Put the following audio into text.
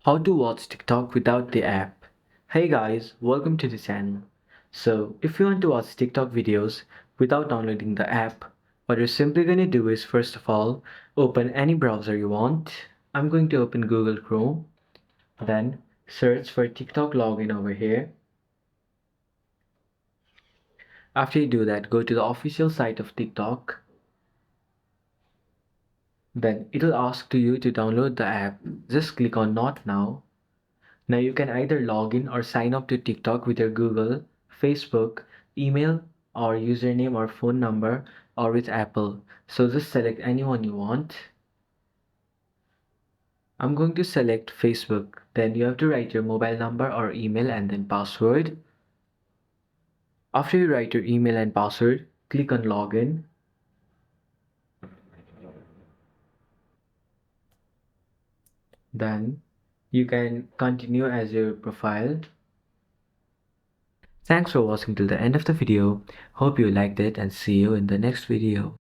How to watch TikTok without the app. Hey guys, welcome to the channel. So, if you want to watch TikTok videos without downloading the app, what you're simply going to do is first of all, open any browser you want. I'm going to open Google Chrome, then search for TikTok login over here. After you do that, go to the official site of TikTok. Then it'll ask you to download the app. Just click on Not Now. Now you can either log in or sign up to TikTok with your Google, Facebook, email, or username or phone number, or with Apple. So just select anyone you want. I'm going to select Facebook. Then you have to write your mobile number or email and then password. After you write your email and password, click on login. Then you can continue as your profile. Thanks for watching till the end of the video. Hope you liked it and see you in the next video.